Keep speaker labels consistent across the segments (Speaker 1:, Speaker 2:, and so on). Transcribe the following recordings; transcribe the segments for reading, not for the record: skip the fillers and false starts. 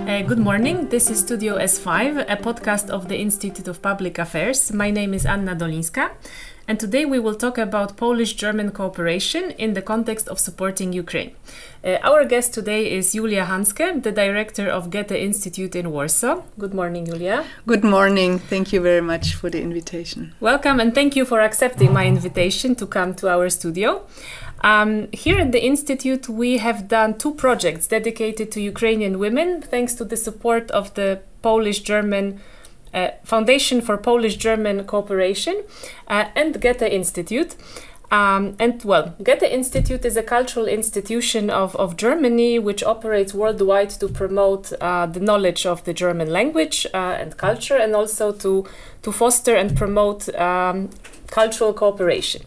Speaker 1: Good morning, this is Studio S5, a podcast of the Institute of Public Affairs. My name is Anna Dolińska, and today we will talk about Polish-German cooperation in the context of supporting Ukraine. Our guest today is Julia Hanske, the director of Goethe-Institut in Warsaw. Good morning, Julia.
Speaker 2: Good morning. Thank you very much for the invitation.
Speaker 1: Welcome, and thank you for accepting my invitation to come to our studio. Here at the Institute, we have done two projects dedicated to Ukrainian women, thanks to the support of the Polish-German Foundation for Polish-German Cooperation and Goethe-Institut. Goethe-Institut is a cultural institution of Germany, which operates worldwide to promote the knowledge of the German language and culture, and also to foster and promote cultural cooperation.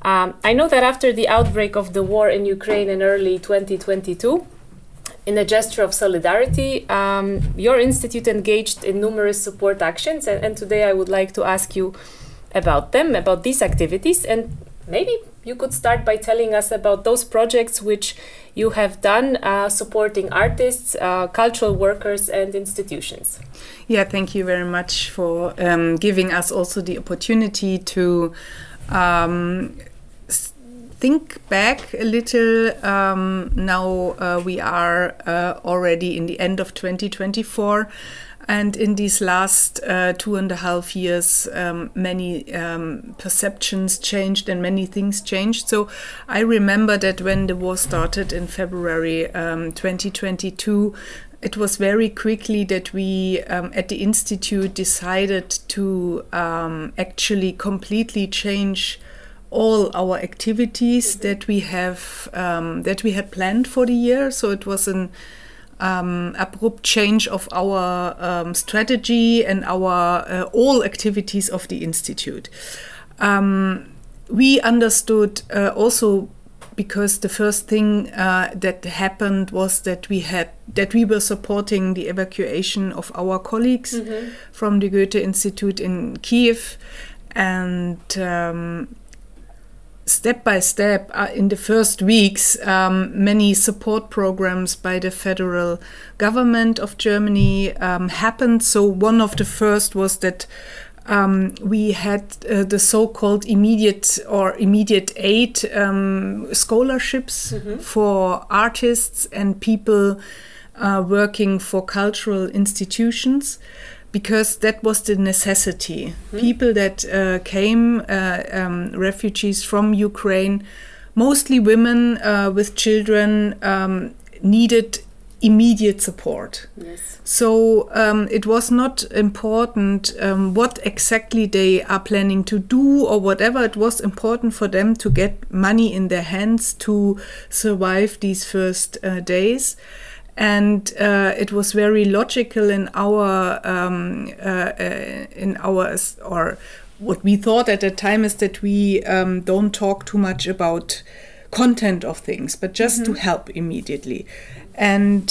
Speaker 1: I know that after the outbreak of the war in Ukraine in early 2022, in a gesture of solidarity, your institute engaged in numerous support actions, and today I would like to ask you about them, about these activities, and maybe you could start by telling us about those projects which you have done supporting artists, cultural workers and institutions.
Speaker 2: Yeah, thank you very much for giving us also the opportunity to think back a little. Now we are already in the end of 2024, and in these last 2.5 years many perceptions changed and many things changed. So I remember that when the war started in February 2022, it was very quickly that we at the Institute decided to actually completely change all our activities that we had planned for the year. So it was an abrupt change of our strategy and our all activities of the Institute. We understood also, because the first thing that happened was that we were supporting the evacuation of our colleagues from the Goethe-Institut in Kiev, and step by step, in the first weeks, many support programs by the federal government of Germany happened. So one of the first was that we had the so-called immediate aid scholarships for artists and people working for cultural institutions, because that was the necessity. People that came, refugees from Ukraine, mostly women with children, needed immediate support.
Speaker 1: Yes.
Speaker 2: So it was not important what exactly they are planning to do or whatever. It was important for them to get money in their hands to survive these first days. And it was very logical in our or what we thought at the time is that we don't talk too much about content of things, but just to help immediately. And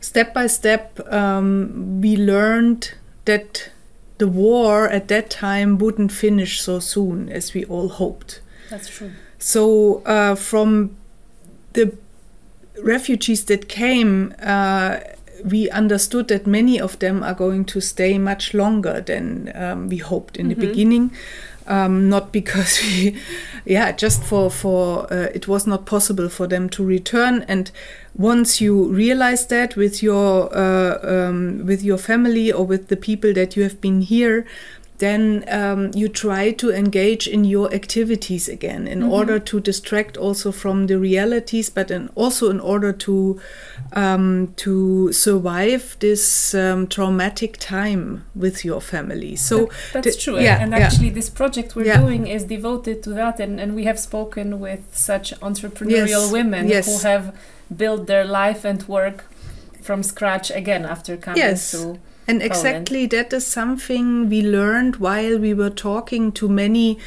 Speaker 2: step by step, we learned that the war at that time wouldn't finish so soon as we all hoped.
Speaker 1: That's true.
Speaker 2: So from the refugees that came, we understood that many of them are going to stay much longer than we hoped in the beginning. Not because just for it was not possible for them to return. And once you realize that with your family or with the people that you have been here, then you try to engage in your activities again in order to distract also from the realities, but also in order to survive this traumatic time with your family. So
Speaker 1: that's true. And actually this project we're doing is devoted to that, and we have spoken with such entrepreneurial women who have built their life and work from scratch again after coming to
Speaker 2: And exactly that is something we learned while we were talking to many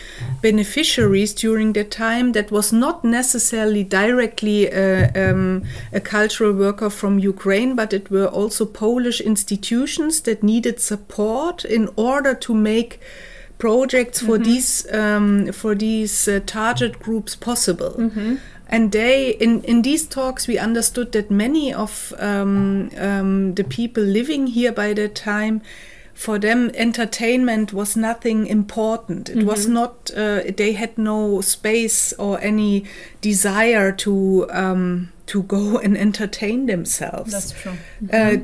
Speaker 2: beneficiaries during the time. That was not necessarily directly a cultural worker from Ukraine, but it were also Polish institutions that needed support in order to make projects for these target groups possible. And they, in these talks, we understood that many of the people living here by that time, for them, entertainment was nothing important. It was not, they had no space or any desire to go and entertain themselves.
Speaker 1: That's true.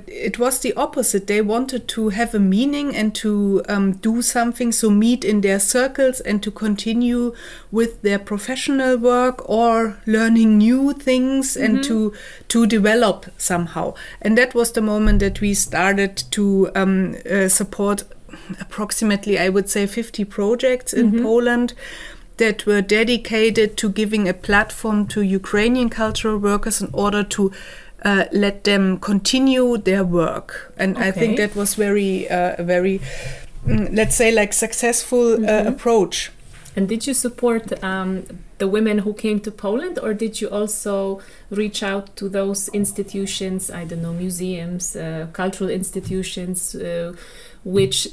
Speaker 2: It was the opposite. They wanted to have a meaning and to do something, so meet in their circles and to continue with their professional work or learning new things and to develop somehow. And that was the moment that we started to support approximately, I would say, 50 projects in Poland that were dedicated to giving a platform to Ukrainian cultural workers in order to let them continue their work. And I think that was very, let's say, like successful approach.
Speaker 1: And did you support the women who came to Poland, or did you also reach out to those institutions, I don't know, museums, cultural institutions, which,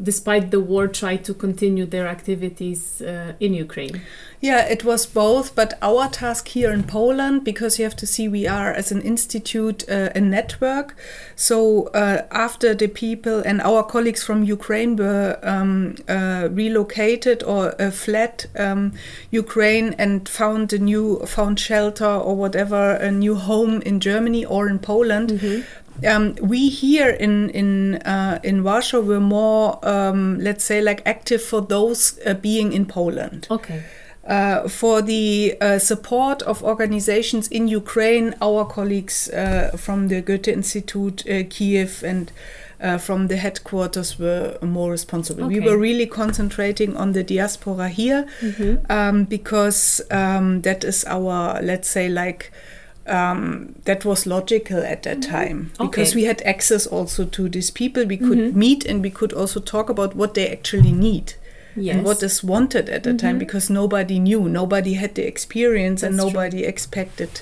Speaker 1: despite the war, try to continue their activities in Ukraine?
Speaker 2: Yeah, it was both, but our task here in Poland, because you have to see we are as an institute a network, so after the people and our colleagues from Ukraine were relocated or fled Ukraine and found shelter or whatever, a new home in Germany or in Poland, we here in Warsaw were more, let's say, like active for those being in Poland.
Speaker 1: Okay.
Speaker 2: For the support of organizations in Ukraine, our colleagues from the Goethe-Institut, Kiev, and from the headquarters were more responsible.
Speaker 1: Okay.
Speaker 2: We were really concentrating on the diaspora here because that is our, let's say, like, that was logical at that time, because we had access also to these people. We could meet and we could also talk about what they actually need and what is wanted at the time, because nobody knew, nobody had the experience. That's and nobody expected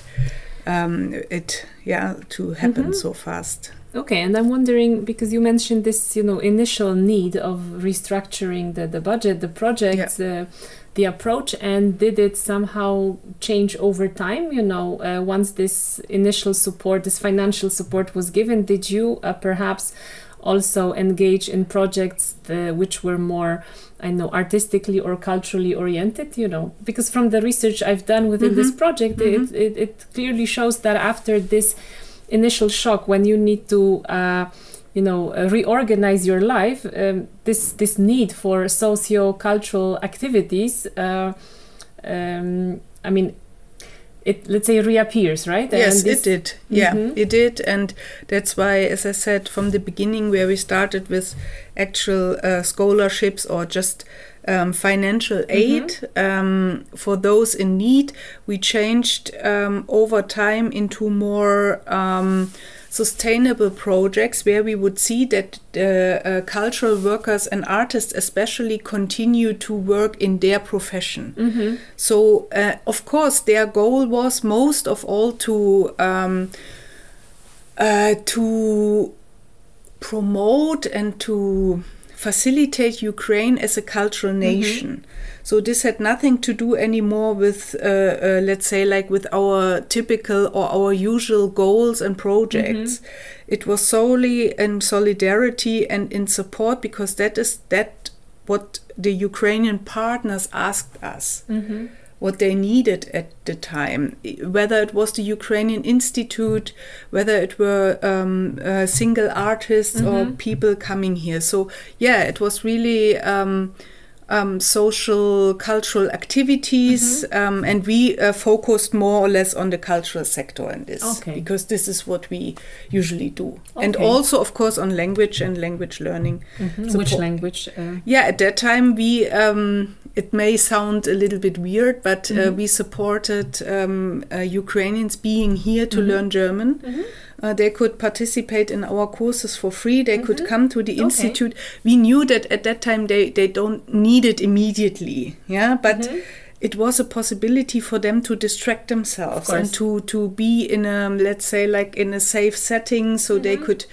Speaker 2: it to happen so fast.
Speaker 1: Okay, and I'm wondering, because you mentioned this, initial need of restructuring the budget, the projects, the approach, and did it somehow change over time? Once this initial support, this financial support was given, did you perhaps also engage in projects which were more, artistically or culturally oriented? Because from the research I've done within this project, it clearly shows that after this initial shock, when you need to reorganize your life, this need for socio-cultural activities, it, let's say, reappears, right?
Speaker 2: Yes, it did. Yeah, it did. And that's why, as I said, from the beginning, where we started with actual scholarships or just financial aid for those in need, we changed over time into more sustainable projects where we would see that cultural workers and artists especially continue to work in their profession. So, of course, their goal was most of all to promote and to facilitate Ukraine as a cultural nation. So this had nothing to do anymore with, let's say, like with our typical or our usual goals and projects. It was solely in solidarity and in support, because that what the Ukrainian partners asked us, what they needed at the time, whether it was the Ukrainian Institute, whether it were single artists or people coming here. So yeah, it was really social, cultural activities, and we focused more or less on the cultural sector in this, because this is what we usually do. And also, of course, on language and language learning.
Speaker 1: Which language?
Speaker 2: Yeah, at that time, we, it may sound a little bit weird, but we supported Ukrainians being here to learn German. They could participate in our courses for free. They could come to the institute. We knew that at that time they don't need it immediately, but it was a possibility for them to distract themselves and to be in a, let's say, like in a safe setting, so they could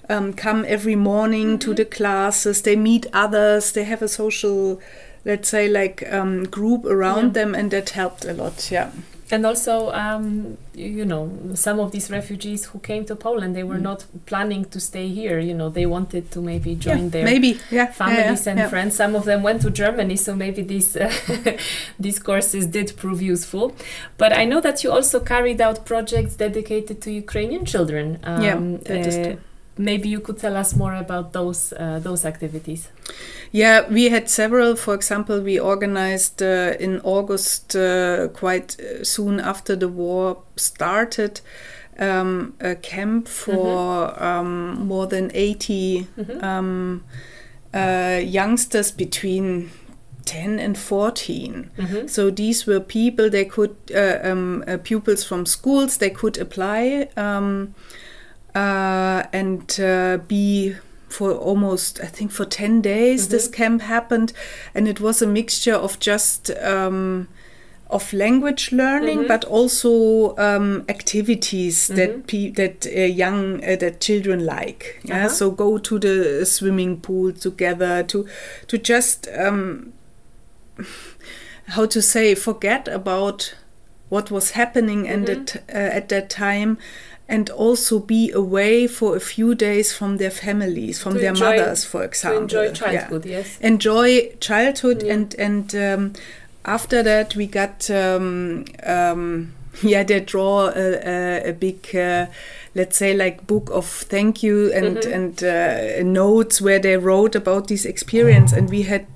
Speaker 2: come every morning to the classes. They meet others. They have a social, let's say, like group around them, and that helped a lot. Yeah.
Speaker 1: And also, you know, some of these refugees who came to Poland, they were not planning to stay here. You know, they wanted to maybe join their families and friends. Some of them went to Germany, so maybe these these courses did prove useful. But I know that you also carried out projects dedicated to Ukrainian children.
Speaker 2: That is true.
Speaker 1: Maybe you could tell us more about those activities.
Speaker 2: Yeah, we had several. For example, we organized in August, quite soon after the war started, a camp for more than 80 youngsters between 10 and 14. So these were people, they could, pupils from schools, they could apply and be for almost, I think, for 10 days this camp happened, and it was a mixture of just of language learning, but also activities that children like. Yeah, so go to the swimming pool together to just how to say, forget about what was happening and at that time. And also be away for a few days from their families, from their mothers, for example.
Speaker 1: To enjoy childhood, yes.
Speaker 2: Enjoy childhood, and after that we got they draw a big, let's say, like book of thank you and notes where they wrote about this experience, and we had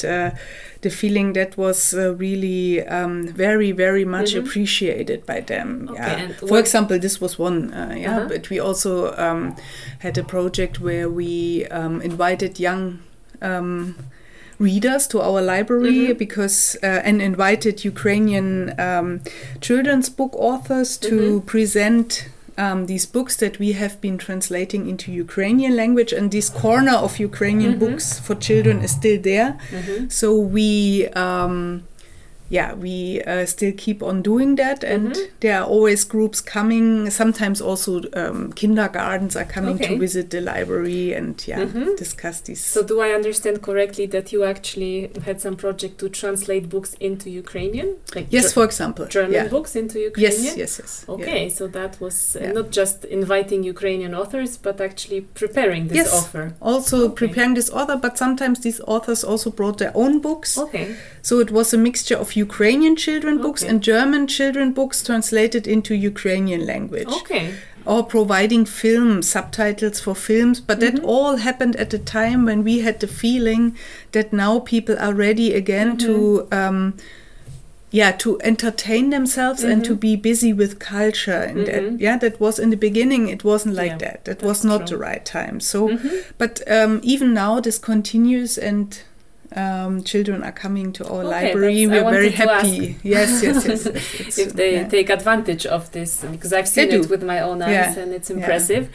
Speaker 2: the feeling that was really very, very much appreciated by them.
Speaker 1: Okay,
Speaker 2: for example, this was one, but we also had a project where we invited young readers to our library because and invited Ukrainian children's book authors to present these books that we have been translating into Ukrainian language, and this corner of Ukrainian books for children is still there. So we still keep on doing that, and there are always groups coming. Sometimes also kindergartens are coming to visit the library and discuss this.
Speaker 1: So do I understand correctly that you actually had some project to translate books into Ukrainian? Like
Speaker 2: yes, for example.
Speaker 1: German books into Ukrainian?
Speaker 2: Yes.
Speaker 1: Okay, so that was not just inviting Ukrainian authors, but actually preparing this author.
Speaker 2: Also preparing this author, but sometimes these authors also brought their own books.
Speaker 1: Okay.
Speaker 2: So it was a mixture of Ukrainian children books and German children books translated into Ukrainian language.
Speaker 1: Okay.
Speaker 2: Or providing film subtitles for films, but that all happened at a time when we had the feeling that now people are ready again to entertain themselves and to be busy with culture. And that was in the beginning, it wasn't like that. That was not the right time. So, but even now this continues, and children are coming to our library. We're very happy. Yes.
Speaker 1: If they take advantage of this, because I've seen it with my own eyes, and it's impressive.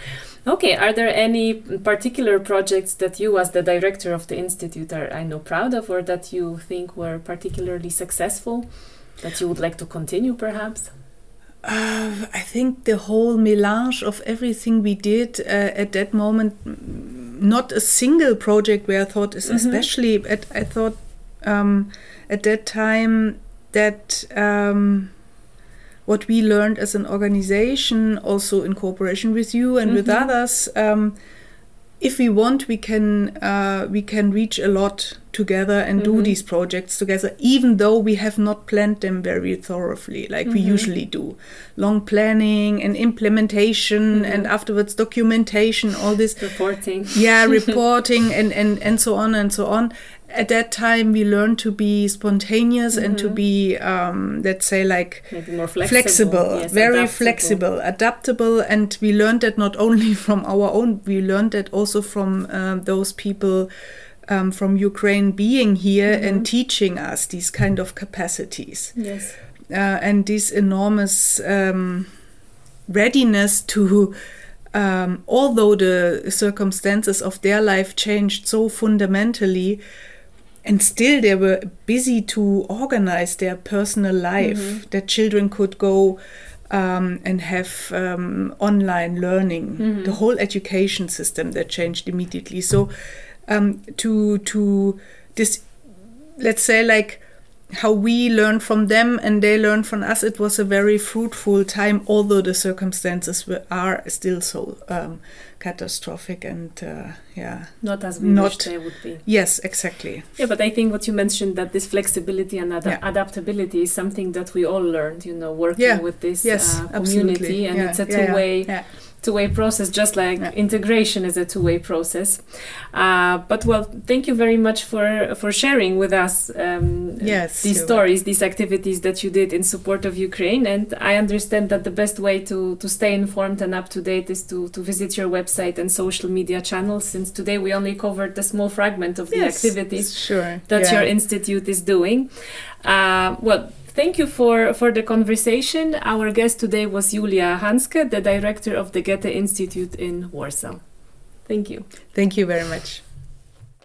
Speaker 1: Okay, are there any particular projects that you, as the director of the Institute, are proud of, or that you think were particularly successful, that you would like to continue, perhaps?
Speaker 2: I think the whole melange of everything we did at that moment, not a single project where I thought is especially, I thought at that time that what we learned as an organization, also in cooperation with you and with others, if we want, we can reach a lot together and do these projects together, even though we have not planned them very thoroughly, like we usually do. Long planning and implementation and afterwards documentation, all this.
Speaker 1: Reporting.
Speaker 2: Reporting and so on and so on. At that time, we learned to be spontaneous and to be, let's say, like
Speaker 1: maybe more flexible. Yes,
Speaker 2: very flexible, adaptable. And we learned that not only from our own, we learned that also from those people from Ukraine being here and teaching us these kind of capacities.
Speaker 1: Yes.
Speaker 2: And this enormous readiness to, although the circumstances of their life changed so fundamentally, and still they were busy to organize their personal life, that children could go and have online learning. The whole education system that changed immediately. So to this, let's say, like how we learn from them and they learn from us, it was a very fruitful time, although the circumstances are still so catastrophic and
Speaker 1: not as we wish they would be.
Speaker 2: Yes, exactly.
Speaker 1: Yeah, but I think what you mentioned, that this flexibility and adaptability is something that we all learned, you know, working with this community, and it's a two-way process, just like integration is a two-way process. But well, thank you very much for sharing with us these stories, these activities that you did in support of Ukraine. And I understand that the best way to stay informed and up to date is to visit your website and social media channels, since today we only covered a small fragment of the activities that your institute is doing. Well, thank you for the conversation. Our guest today was Julia Hanske, the director of the Goethe-Institut in Warsaw. Thank you.
Speaker 2: Thank you very much.